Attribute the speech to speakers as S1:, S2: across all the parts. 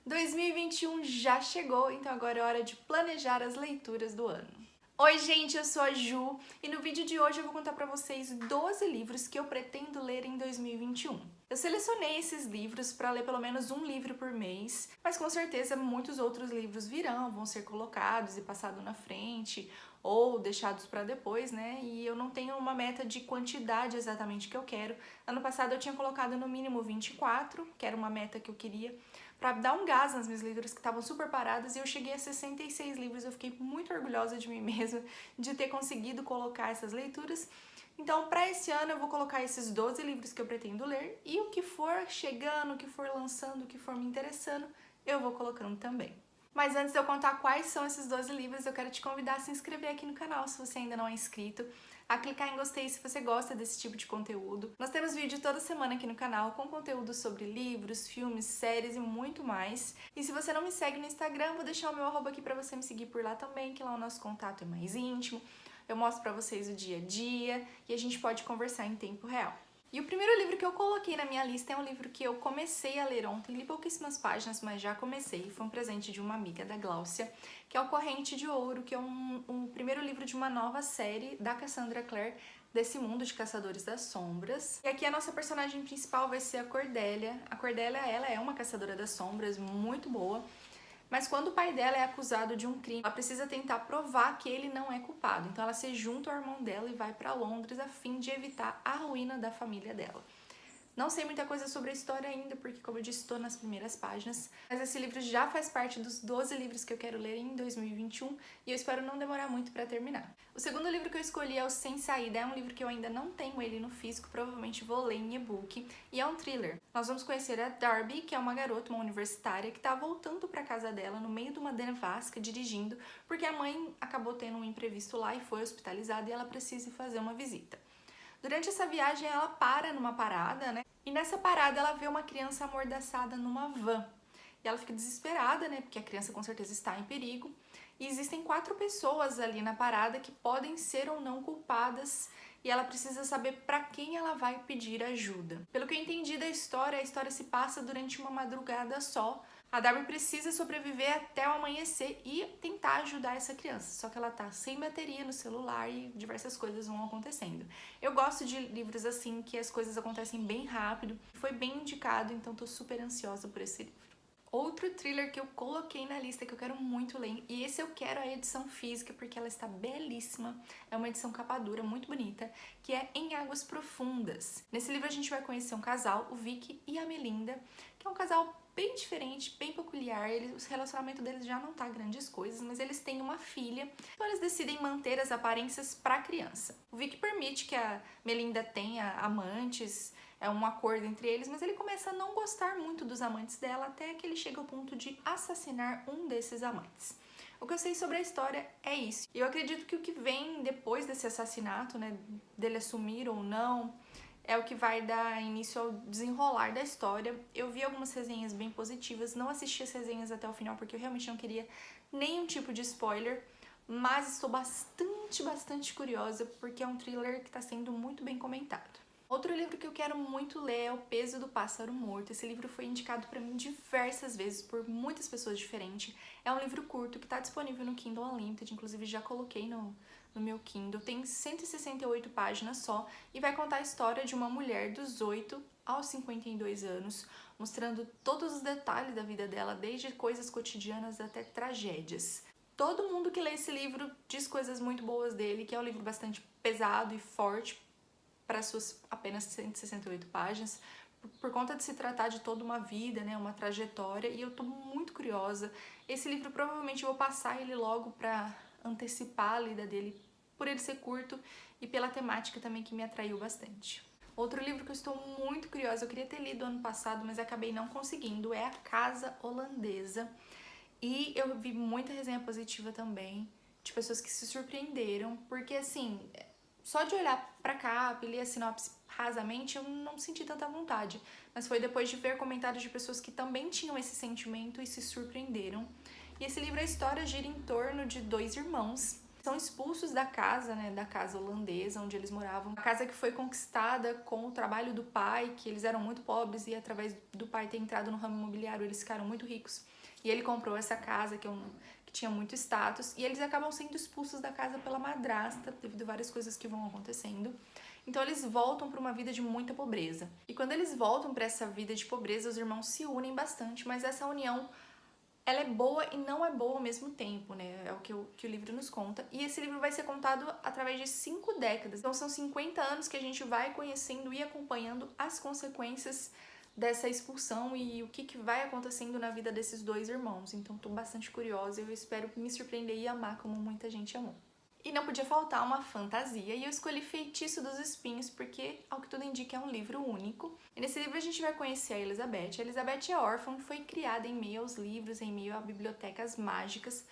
S1: 2021 já chegou, então agora é hora de planejar as leituras do ano. Oi gente, eu sou a Ju e no vídeo de hoje eu vou contar pra vocês 12 livros que eu pretendo ler em 2021. Eu selecionei esses livros para ler pelo menos um livro por mês, mas com certeza muitos outros livros virão, vão ser colocados e passados na frente ou deixados para depois, né? E eu não tenho uma meta de quantidade exatamente que eu quero. Ano passado eu tinha colocado no mínimo 24, que era uma meta que eu queria, para dar um gás nas minhas leituras que estavam super paradas, e eu cheguei a 66 livros. Eu fiquei muito orgulhosa de mim mesma de ter conseguido colocar essas leituras. Então, para esse ano, eu vou colocar esses 12 livros que eu pretendo ler, e o que for chegando, o que for lançando, o que for me interessando, eu vou colocando também. Mas antes de eu contar quais são esses 12 livros, eu quero te convidar a se inscrever aqui no canal se você ainda não é inscrito, a clicar em gostei se você gosta desse tipo de conteúdo. Nós temos vídeo toda semana aqui no canal com conteúdo sobre livros, filmes, séries e muito mais. E se você não me segue no Instagram, vou deixar o meu arroba aqui pra você me seguir por lá também, que lá o nosso contato é mais íntimo. Eu mostro pra vocês o dia a dia e a gente pode conversar em tempo real. E o primeiro livro que eu coloquei na minha lista é um livro que eu comecei a ler ontem, li pouquíssimas páginas, mas já comecei. Foi um presente de uma amiga da Gláucia, que é o Corrente de Ouro, que é um primeiro livro de uma nova série da Cassandra Clare, desse mundo de Caçadores das Sombras. E aqui a nossa personagem principal vai ser a Cordélia. A Cordélia, ela é uma caçadora das sombras muito boa, mas quando o pai dela é acusado de um crime, ela precisa tentar provar que ele não é culpado. Então ela se junta ao irmão dela e vai para Londres a fim de evitar a ruína da família dela. Não sei muita coisa sobre a história ainda, porque como eu disse, estou nas primeiras páginas, mas esse livro já faz parte dos 12 livros que eu quero ler em 2021 e eu espero não demorar muito para terminar. O segundo livro que eu escolhi é o Sem Saída, é um livro que eu ainda não tenho ele no físico, provavelmente vou ler em e-book, e é um thriller. Nós vamos conhecer a Darby, que é uma garota, uma universitária, que está voltando para casa dela no meio de uma nevasca dirigindo, porque a mãe acabou tendo um imprevisto lá e foi hospitalizada e ela precisa fazer uma visita. Durante essa viagem ela para numa parada, né? E nessa parada ela vê uma criança amordaçada numa van. E ela fica desesperada, né? Porque a criança com certeza está em perigo. E existem 4 pessoas ali na parada que podem ser ou não culpadas. E ela precisa saber para quem ela vai pedir ajuda. Pelo que eu entendi da história, a história se passa durante uma madrugada só. A Darby precisa sobreviver até o amanhecer e tentar ajudar essa criança. Só que ela tá sem bateria no celular e diversas coisas vão acontecendo. Eu gosto de livros assim, que as coisas acontecem bem rápido. Foi bem indicado, então tô super ansiosa por esse livro. Outro thriller que eu coloquei na lista que eu quero muito ler, e esse eu quero a edição física porque ela está belíssima, é uma edição capa dura, muito bonita, que é Em Águas Profundas. Nesse livro a gente vai conhecer um casal, o Vic e a Melinda, que é um casal bem diferente, bem peculiar. O relacionamento deles já não tá grandes coisas, mas eles têm uma filha, então eles decidem manter as aparências para a criança. O Vic permite que a Melinda tenha amantes, é um acordo entre eles, mas ele começa a não gostar muito dos amantes dela até que ele chega ao ponto de assassinar um desses amantes. O que eu sei sobre a história é isso. E eu acredito que o que vem depois desse assassinato, né, dele assumir ou não, é o que vai dar início ao desenrolar da história. Eu vi algumas resenhas bem positivas, não assisti as resenhas até o final porque eu realmente não queria nenhum tipo de spoiler, mas estou bastante curiosa porque é um thriller que está sendo muito bem comentado. Outro livro que eu quero muito ler é O Peso do Pássaro Morto. Esse livro foi indicado para mim diversas vezes por muitas pessoas diferentes. É um livro curto que está disponível no Kindle Unlimited, inclusive já coloquei no meu Kindle. Tem 168 páginas só e vai contar a história de uma mulher dos 8 aos 52 anos, mostrando todos os detalhes da vida dela, desde coisas cotidianas até tragédias. Todo mundo que lê esse livro diz coisas muito boas dele, que é um livro bastante pesado e forte, para suas apenas 168 páginas, por conta de se tratar de toda uma vida, né, uma trajetória, e eu tô muito curiosa. Esse livro provavelmente eu vou passar ele logo para antecipar a lida dele, por ele ser curto e pela temática também que me atraiu bastante. Outro livro que eu estou muito curiosa, eu queria ter lido ano passado, mas acabei não conseguindo, é A Casa Holandesa. E eu vi muita resenha positiva também, de pessoas que se surpreenderam, porque assim, só de olhar pra capa e ler a sinopse rasamente, eu não senti tanta vontade. Mas foi depois de ver comentários de pessoas que também tinham esse sentimento e se surpreenderam. E esse livro, a história gira em torno de 2 irmãos São expulsos da casa, né, da casa holandesa onde eles moravam. A casa que foi conquistada com o trabalho do pai, que eles eram muito pobres e através do pai ter entrado no ramo imobiliário eles ficaram muito ricos. E ele comprou essa casa que tinha muito status e eles acabam sendo expulsos da casa pela madrasta devido a várias coisas que vão acontecendo. Então eles voltam para uma vida de muita pobreza. E quando eles voltam para essa vida de pobreza, os irmãos se unem bastante, mas essa união ela é boa e não é boa ao mesmo tempo, né? É o que o livro nos conta. E esse livro vai ser contado através de 5 décadas. Então são 50 anos que a gente vai conhecendo e acompanhando as consequências dessa expulsão e o que vai acontecendo na vida desses dois irmãos. Então tô bastante curiosa e eu espero me surpreender e amar como muita gente amou. E não podia faltar uma fantasia, e eu escolhi Feitiço dos Espinhos porque, ao que tudo indica, é um livro único. E nesse livro a gente vai conhecer a Elizabeth. A Elizabeth é órfã e foi criada em meio aos livros, em meio a bibliotecas mágicas,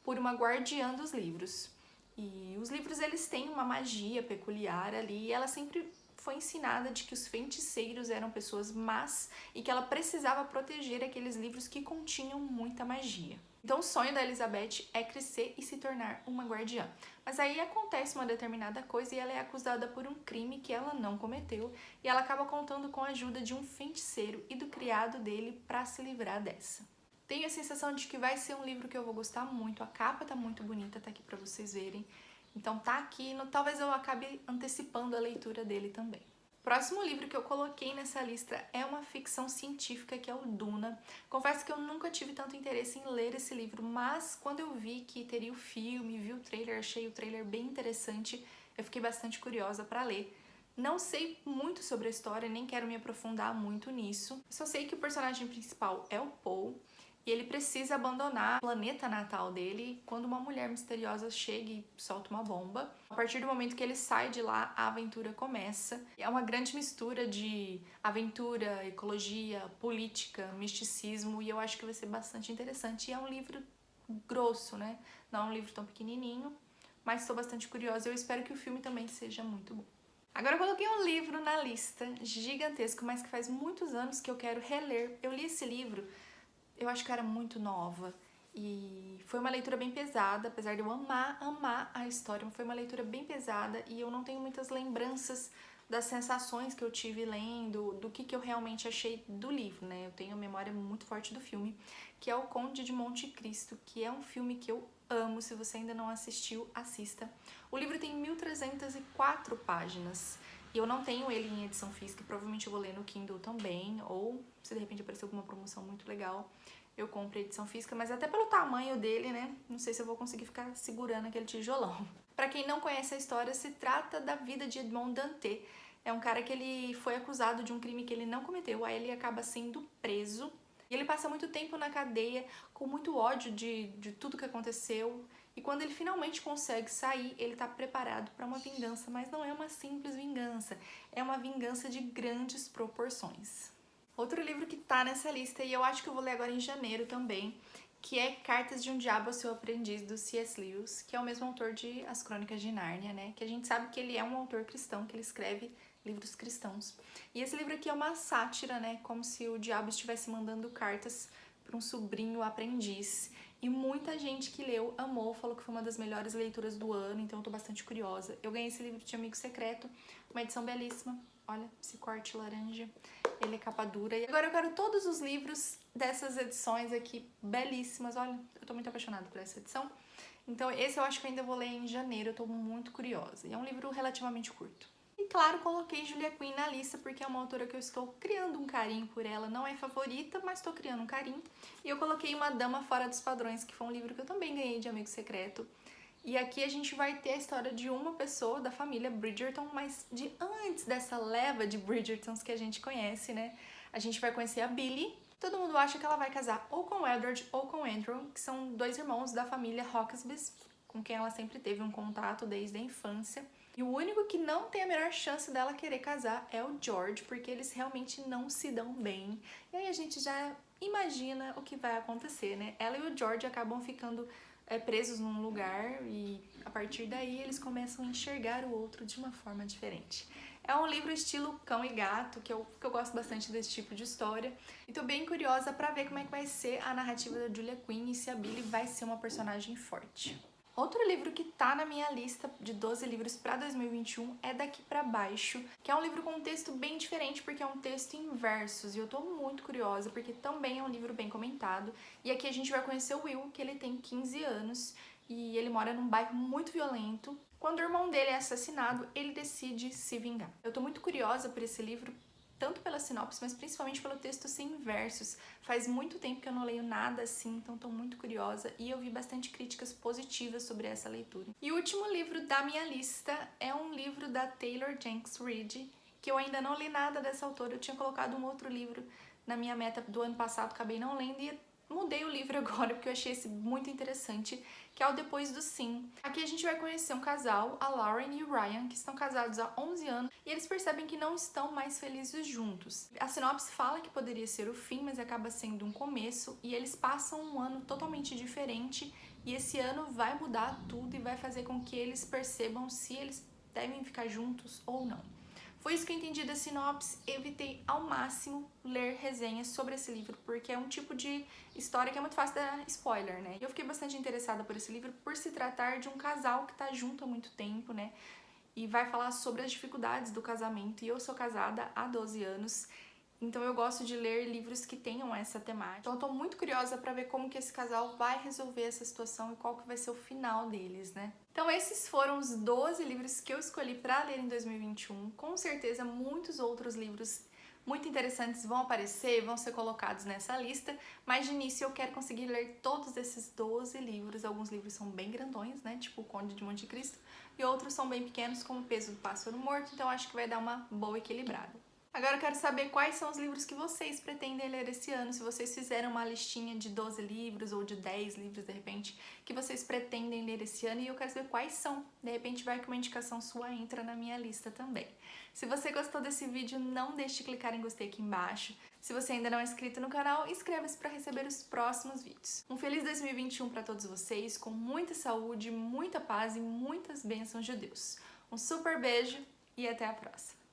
S1: por uma guardiã dos livros. E os livros, eles têm uma magia peculiar ali, e ela sempre foi ensinada de que os feiticeiros eram pessoas más e que ela precisava proteger aqueles livros que continham muita magia. Então o sonho da Elizabeth é crescer e se tornar uma guardiã. Mas aí acontece uma determinada coisa e ela é acusada por um crime que ela não cometeu e ela acaba contando com a ajuda de um feiticeiro e do criado dele para se livrar dessa. Tenho a sensação de que vai ser um livro que eu vou gostar muito, a capa tá muito bonita, tá aqui para vocês verem. Então tá aqui, talvez eu acabe antecipando a leitura dele também. Próximo livro que eu coloquei nessa lista é uma ficção científica, que é o Duna. Confesso que eu nunca tive tanto interesse em ler esse livro, mas quando eu vi que teria o filme, vi o trailer, achei o trailer bem interessante, eu fiquei bastante curiosa para ler. Não sei muito sobre a história, nem quero me aprofundar muito nisso. Só sei que o personagem principal é o Paul, e ele precisa abandonar o planeta natal dele quando uma mulher misteriosa chega e solta uma bomba. A partir do momento que ele sai de lá, a aventura começa. É uma grande mistura de aventura, ecologia, política, misticismo, e eu acho que vai ser bastante interessante. E é um livro grosso, né? Não é um livro tão pequenininho, mas estou bastante curiosa e eu espero que o filme também seja muito bom. Agora eu coloquei um livro na lista, gigantesco, mas que faz muitos anos que eu quero reler. Eu li esse livro, eu acho que eu era muito nova e foi uma leitura bem pesada, apesar de eu amar a história, foi uma leitura bem pesada e eu não tenho muitas lembranças das sensações que eu tive lendo, do que eu realmente achei do livro, né? Eu tenho uma memória muito forte do filme, que é O Conde de Monte Cristo, que é um filme que eu amo. Se você ainda não assistiu, assista. O livro tem 1304 páginas. E eu não tenho ele em edição física, provavelmente eu vou ler no Kindle também, ou se de repente aparecer alguma promoção muito legal, eu compro a edição física, mas até pelo tamanho dele, né, não sei se eu vou conseguir ficar segurando aquele tijolão. Pra quem não conhece a história, se trata da vida de Edmond Dantès. É um cara que ele foi acusado de um crime que ele não cometeu, aí ele acaba sendo preso, e ele passa muito tempo na cadeia, com muito ódio de tudo que aconteceu. E quando ele finalmente consegue sair, ele tá preparado para uma vingança, mas não é uma simples vingança, é uma vingança de grandes proporções. Outro livro que tá nessa lista, e eu acho que eu vou ler agora em janeiro também, que é Cartas de um Diabo ao Seu Aprendiz, do C.S. Lewis, que é o mesmo autor de As Crônicas de Nárnia, né? Que a gente sabe que ele é um autor cristão, que ele escreve livros cristãos. E esse livro aqui é uma sátira, né? Como se o diabo estivesse mandando cartas para um sobrinho aprendiz. E muita gente que leu amou, falou que foi uma das melhores leituras do ano, então eu tô bastante curiosa. Eu ganhei esse livro de Amigo Secreto, uma edição belíssima. Olha, esse corte laranja, ele é capa dura. E agora eu quero todos os livros dessas edições aqui, belíssimas. Olha, eu tô muito apaixonada por essa edição. Então esse eu acho que eu ainda vou ler em janeiro, eu tô muito curiosa. E é um livro relativamente curto. E claro, coloquei Julia Quinn na lista porque é uma autora que eu estou criando um carinho por ela. Não é favorita, mas estou criando um carinho. E eu coloquei Uma Dama Fora dos Padrões, que foi um livro que eu também ganhei de Amigo Secreto. E aqui a gente vai ter a história de uma pessoa da família Bridgerton, mas de antes dessa leva de Bridgertons que a gente conhece, né? A gente vai conhecer a Billy. Todo mundo acha que ela vai casar ou com Edward ou com Andrew, que são dois irmãos da família Roxbys, com quem ela sempre teve um contato desde a infância. E o único que não tem a menor chance dela querer casar é o George, porque eles realmente não se dão bem. E aí a gente já imagina o que vai acontecer, né? Ela e o George acabam ficando presos num lugar e a partir daí eles começam a enxergar o outro de uma forma diferente. É um livro estilo cão e gato, que eu gosto bastante desse tipo de história. E tô bem curiosa pra ver como é que vai ser a narrativa da Julia Quinn e se a Billy vai ser uma personagem forte. Outro livro que tá na minha lista de 12 livros para 2021 é Daqui para Baixo, que é um livro com um texto bem diferente porque é um texto em versos e eu tô muito curiosa porque também é um livro bem comentado. E aqui a gente vai conhecer o Will, que ele tem 15 anos e ele mora num bairro muito violento. Quando o irmão dele é assassinado, ele decide se vingar. Eu tô muito curiosa por esse livro, tanto pela sinopse, mas principalmente pelo texto sem versos. Faz muito tempo que eu não leio nada assim, então tô muito curiosa e eu vi bastante críticas positivas sobre essa leitura. E o último livro da minha lista é um livro da Taylor Jenkins Reid, que eu ainda não li nada dessa autora. Eu tinha colocado um outro livro na minha meta do ano passado, acabei não lendo e mudei o livro agora porque eu achei esse muito interessante, que é o Depois do Sim. Aqui a gente vai conhecer um casal, a Lauren e o Ryan, que estão casados há 11 anos e eles percebem que não estão mais felizes juntos. A sinopse fala que poderia ser o fim, mas acaba sendo um começo e eles passam um ano totalmente diferente e esse ano vai mudar tudo e vai fazer com que eles percebam se eles devem ficar juntos ou não. Foi isso que eu entendi da sinopse. Evitei ao máximo ler resenhas sobre esse livro, porque é um tipo de história que é muito fácil dar spoiler, né? Eu fiquei bastante interessada por esse livro por se tratar de um casal que tá junto há muito tempo, né? E vai falar sobre as dificuldades do casamento. E eu sou casada há 12 anos, então eu gosto de ler livros que tenham essa temática. Então eu tô muito curiosa pra ver como que esse casal vai resolver essa situação e qual que vai ser o final deles, né? Então esses foram os 12 livros que eu escolhi pra ler em 2021. Com certeza muitos outros livros muito interessantes vão aparecer, vão ser colocados nessa lista, mas de início eu quero conseguir ler todos esses 12 livros. Alguns livros são bem grandões, né? Tipo O Conde de Monte Cristo, e outros são bem pequenos, como O Peso do Pássaro Morto, então acho que vai dar uma boa equilibrada. Agora eu quero saber quais são os livros que vocês pretendem ler esse ano, se vocês fizeram uma listinha de 12 livros ou de 10 livros, de repente, que vocês pretendem ler esse ano, e eu quero saber quais são. De repente vai que uma indicação sua entra na minha lista também. Se você gostou desse vídeo, não deixe de clicar em gostei aqui embaixo. Se você ainda não é inscrito no canal, inscreva-se para receber os próximos vídeos. Um feliz 2021 para todos vocês, com muita saúde, muita paz e muitas bênçãos de Deus. Um super beijo e até a próxima!